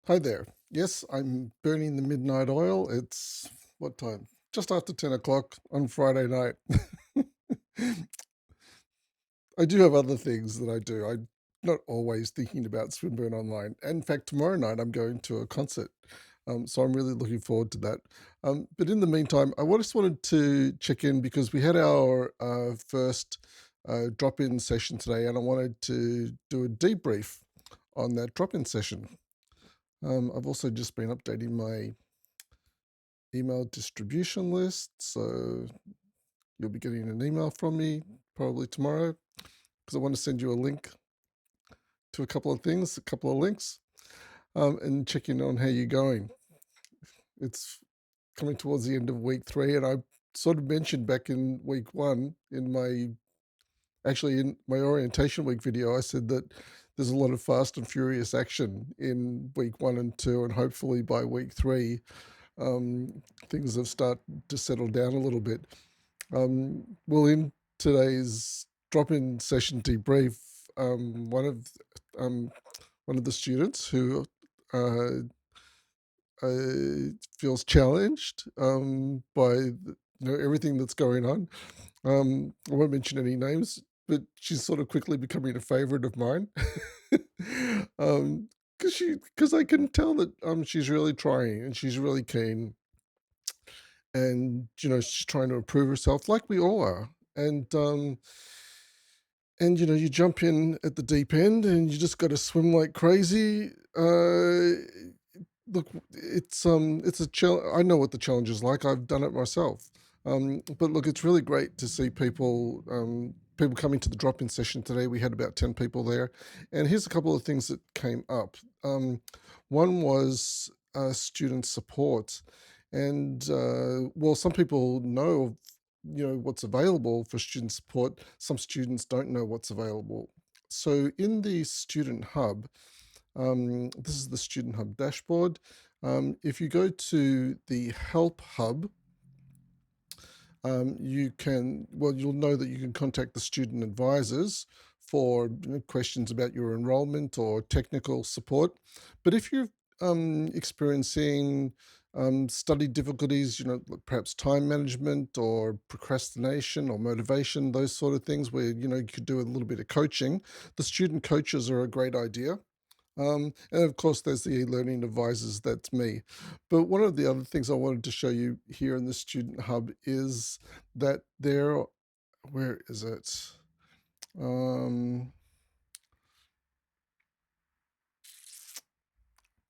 Hi there. Yes, I'm burning the midnight oil. It's what time? Just after 10 o'clock on Friday night. I do have other things that I do. I'm not always thinking about Swinburne Online. In fact, tomorrow night I'm going to a concert. So I'm really looking forward to that. But in the meantime, I just wanted to check in because we had our first drop in session today, and I wanted to do a debrief on that drop in session. I've also just been updating my email distribution list. So you'll be getting an email from me probably tomorrow because I want to send you a link to a couple of things, a couple of links, and check in on how you're going. It's coming towards the end of week 3, and I sort of mentioned back in week 1 in my orientation week video, I said that there's a lot of fast and furious action in week 1 and 2, and hopefully by week 3 things have started to settle down a little bit. Well, in today's drop-in session debrief, um, one of the students who uh, feels challenged by everything that's going on. I won't mention any names, but she's sort of quickly becoming a favorite of mine. Because I can tell that she's really trying and she's really keen, and she's trying to improve herself like we all are. And you jump in at the deep end and you just got to swim like crazy. Look, it's a challenge. I know what the challenge is like. I've done it myself. But look, it's really great to see people coming to the drop-in session today. We had about 10 people there, and here's a couple of things that came up. One was student support, and well, some people know of what's available for student support. Some students don't know what's available. So in the student hub, this is the Student Hub dashboard. If you go to the Help Hub, you'll know that you can contact the student advisors for questions about your enrollment or technical support. But if you're experiencing study difficulties, perhaps time management or procrastination or motivation, those sort of things where, you could do a little bit of coaching, the student coaches are a great idea. And of course, there's the e-learning advisors, that's me. But one of the other things I wanted to show you here in the Student Hub is that where is it? Um,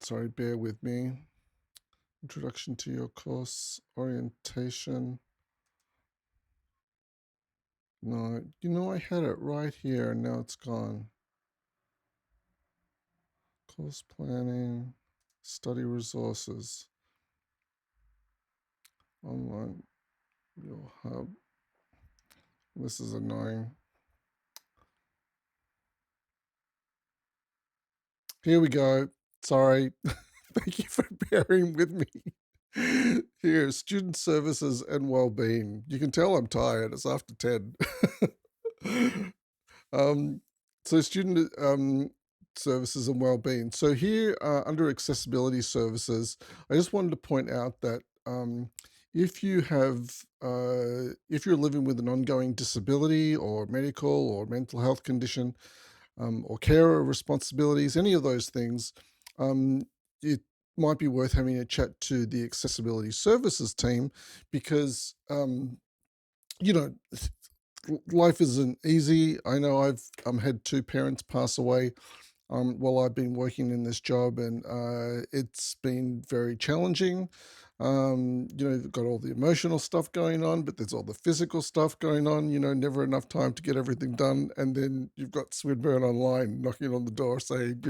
Sorry, bear with me. Introduction to your course, orientation. No, I had it right here and now it's gone. Course planning, study resources, online, your hub. This is annoying. Here we go. Sorry. Thank you for bearing with me. Here, student services and well-being. You can tell I'm tired. It's after 10. um, so student services and well-being. So here, under accessibility services, I just wanted to point out that if if you're living with an ongoing disability or medical or mental health condition, or carer responsibilities, any of those things, um, it might be worth having a chat to the accessibility services team because, you know, life isn't easy. I know I've had two parents pass away while I've been working in this job, and it's been very challenging. You've got all the emotional stuff going on, but there's all the physical stuff going on. Never enough time to get everything done, and then you've got Swinburne Online knocking on the door saying,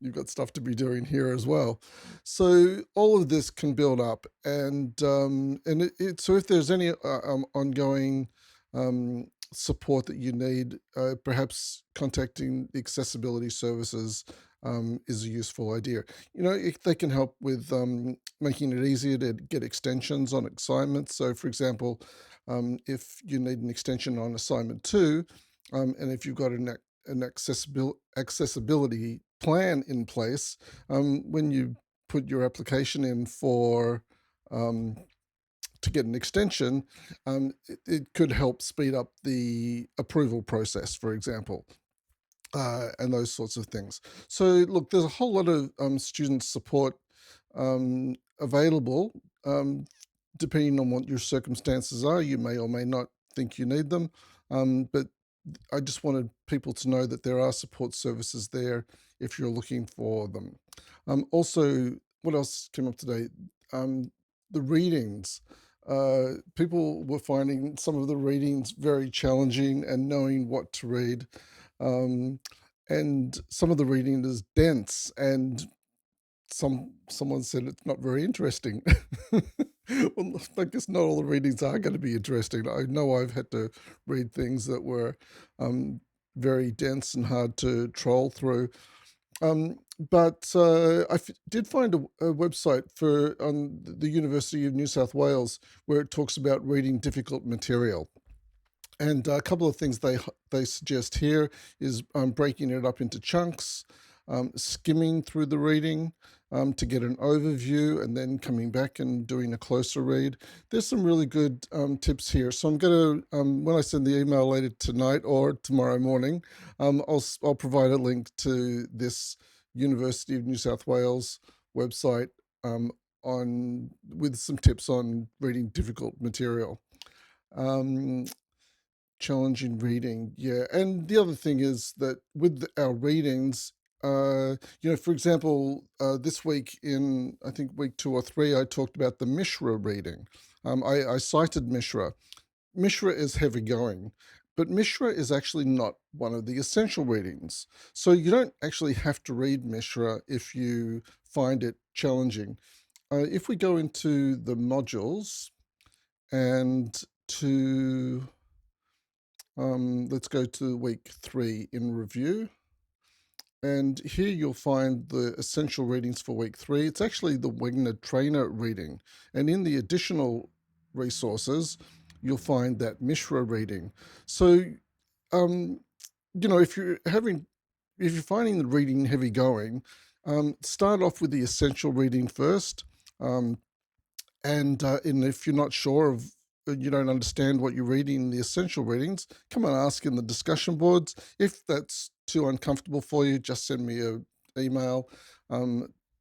you've got stuff to be doing here as well. So all of this can build up, and so if there's any ongoing support that you need, perhaps contacting the accessibility services is a useful idea. They can help with making it easier to get extensions on assignments. So, for example, if you need an extension on assignment 2, and if you've got an accessibility plan in place when you put your application in for um, to get an extension. It could help speed up the approval process, for example, and those sorts of things. So, look, there's a whole lot of student support available. Depending on what your circumstances are, you may or may not think you need them. But I just wanted people to know that there are support services there if you're looking for them. Also, what else came up today? The readings. People were finding some of the readings very challenging and knowing what to read. Um, and some of the reading is dense, and someone said it's not very interesting. Well, I guess not all the readings are going to be interesting. I know I've had to read things that were um, very dense and hard to troll through. But did find a website for on the University of New South Wales where it talks about reading difficult material. And a couple of things they suggest here is breaking it up into chunks, skimming through the reading to get an overview, and then coming back and doing a closer read. There's some really good tips here. So I'm going to, when I send the email later tonight or tomorrow morning, I'll provide a link to this University of New South Wales website on with some tips on reading difficult material. Um, Challenging reading, yeah. And the other thing is that with our readings, for example, this week in, I think, week 2 or 3, I talked about the Mishra reading. I cited Mishra. Mishra is heavy going, but Mishra is actually not one of the essential readings. So you don't actually have to read Mishra if you find it challenging. If we go into the modules and to let's go to week 3 in review. And here you'll find the essential readings for week 3. It's actually the Wagner Trainer reading. And in the additional resources, you'll find that Mishra reading. So, if you're finding the reading heavy going, start off with the essential reading first. And if you're not sure of, you don't understand what you're reading in the essential readings, come and ask in the discussion boards. If that's too uncomfortable for you, just send me an email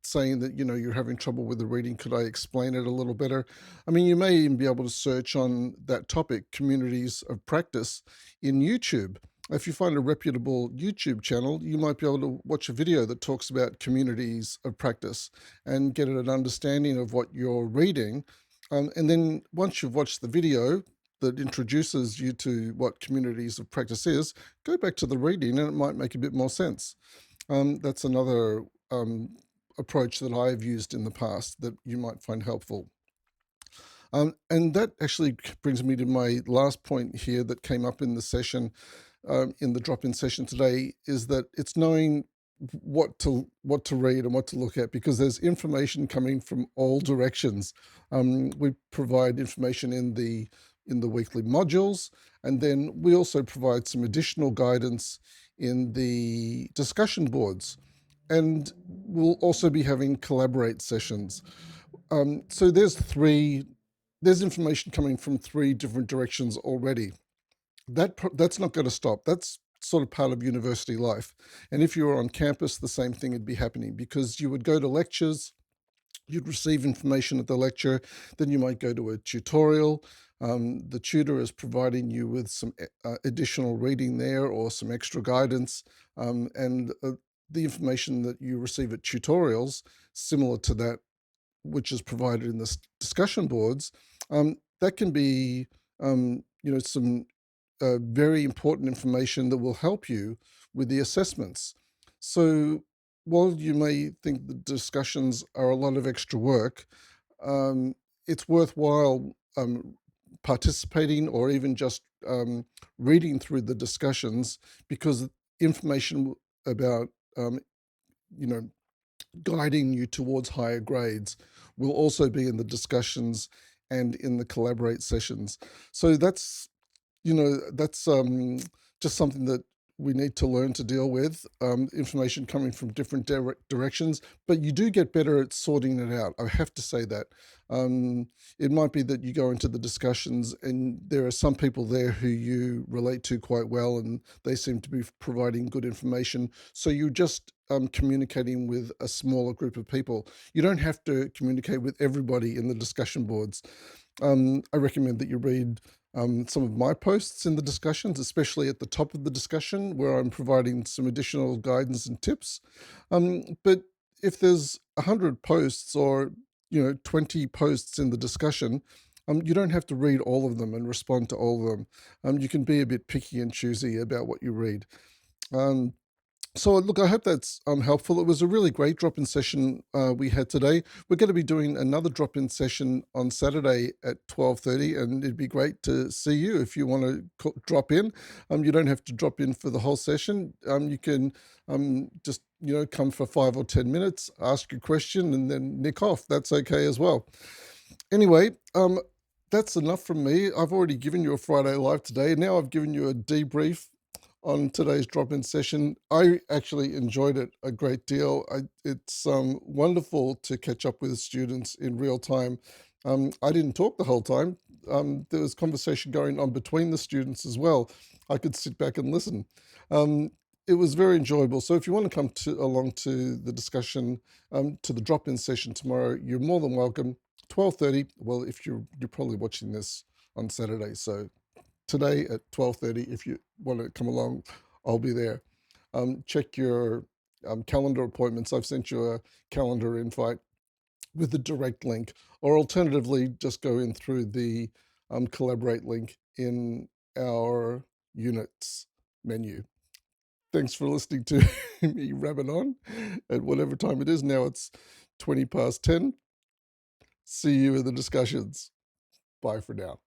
saying that you're having trouble with the reading. Could I explain it a little better? I mean, you may even be able to search on that topic, communities of practice, in YouTube. If you find a reputable YouTube channel, you might be able to watch a video that talks about communities of practice and get an understanding of what you're reading. And then once you've watched the video that introduces you to what communities of practice is, go back to the reading and it might make a bit more sense. That's another approach that I've used in the past that you might find helpful. And that actually brings me to my last point here that came up in the session, in the drop-in session today, is that it's knowing what to read and what to look at, because there's information coming from all directions. We provide information in the weekly modules, and then we also provide some additional guidance in the discussion boards, and we'll also be having collaborate sessions. So there's information coming from 3 different directions already. That's not going to stop. That's sort of part of university life. And if you were on campus, the same thing would be happening, because you would go to lectures, you'd receive information at the lecture, then you might go to a tutorial. The tutor is providing you with some additional reading there or some extra guidance, and the information that you receive at tutorials, similar to that which is provided in the discussion boards, that can be some very important information that will help you with the assessments. So while you may think the discussions are a lot of extra work, it's worthwhile participating or even just reading through the discussions, because information about you know guiding you towards higher grades will also be in the discussions and in the collaborate sessions. So that's just something that we need to learn to deal with, information coming from different directions, but you do get better at sorting it out. I have to say that. Um, it might be that you go into the discussions and there are some people there who you relate to quite well and they seem to be providing good information. So you're just communicating with a smaller group of people. You don't have to communicate with everybody in the discussion boards. I recommend that you read some of my posts in the discussions, especially at the top of the discussion, where I'm providing some additional guidance and tips. But if there's 100 posts or 20 posts in the discussion, you don't have to read all of them and respond to all of them. You can be a bit picky and choosy about what you read. Um, so, look, I hope that's helpful. It was a really great drop-in session we had today. We're going to be doing another drop-in session on Saturday at 12:30, and it'd be great to see you if you want to drop in. You don't have to drop in for the whole session. You can just come for 5 or 10 minutes, ask your question, and then nick off. That's okay as well. Anyway, that's enough from me. I've already given you a Friday Live today. Now I've given you a debrief on today's drop-in session. I actually enjoyed it a great deal. It's wonderful to catch up with students in real time. I didn't talk the whole time. There was conversation going on between the students as well. I could sit back and listen. Um, it was very enjoyable. So if you want to come along to the discussion, to the drop-in session tomorrow, you're more than welcome. 12:30. Well, if you're probably watching this on Saturday, so today at 12:30, if you want to come along, I'll be there. Check your calendar appointments. I've sent you a calendar invite with the direct link, or alternatively, just go in through the collaborate link in our units menu. Thanks for listening to me rabbit on at whatever time it is. Now it's 20 past 10. See you in the discussions. Bye for now.